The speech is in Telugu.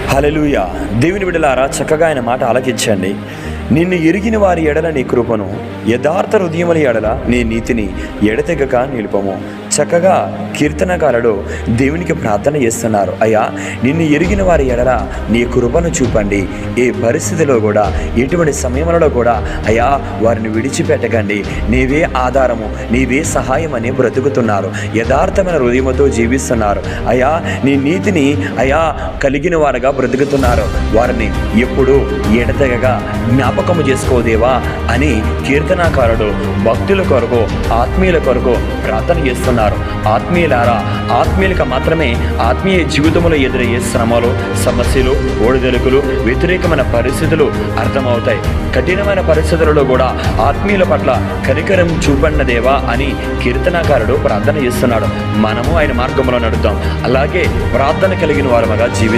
హల్లెలూయా. దేవుని బిడ్డలారా, చక్కగా ఆయన మాట ఆలకించండి. నిన్ను ఎరిగిన వారి ఎడల నీ కృపను, యథార్థ హృదయముల ఎడల నీ నీతిని ఎడతెగక నిలుపము. చక్కగా కీర్తనకారుడు దేవునికి ప్రార్థన చేస్తున్నారు. అయ్యా, నిన్ను ఎరిగిన వారి ఎడల నీ కృపను చూపండి. ఏ పరిస్థితిలో కూడా, ఎటువంటి సమయంలో కూడా అయ్యా వారిని విడిచిపెట్టకండి. నీవే ఆధారము, నీవే సహాయం అని బ్రతుకుతున్నారు. యథార్థమైన హృదయముతో జీవిస్తున్నారు. అయ్యా, నీ నీతిని అయ్యా కలిగిన వారుగా బ్రతుకుతున్నారు. వారిని ఎప్పుడు ఎడతెగగా జ్ఞాపకము చేసుకోదేవా అని కీర్తనాకారుడు భక్తుల కొరకు, ఆత్మీయుల కొరకు ప్రార్థన చేస్తున్నారు. ఆత్మీయులారా, ఆత్మీయులకు మాత్రమే ఆత్మీయ జీవితంలో ఎదురయ్యే శ్రమలు, సమస్యలు, ఓడిదొలుకులు, వ్యతిరేకమైన పరిస్థితులు అర్థమవుతాయి. కఠినమైన పరిస్థితులలో కూడా ఆత్మీయుల పట్ల కనికరం చూపన్నదేవా అని కీర్తనాకారుడు ప్రార్థన చేస్తున్నాడు. మనము ఆయన మార్గంలో నడుద్దాం. అలాగే ప్రార్థన కలిగిన వారముగా జీవిద్దాం.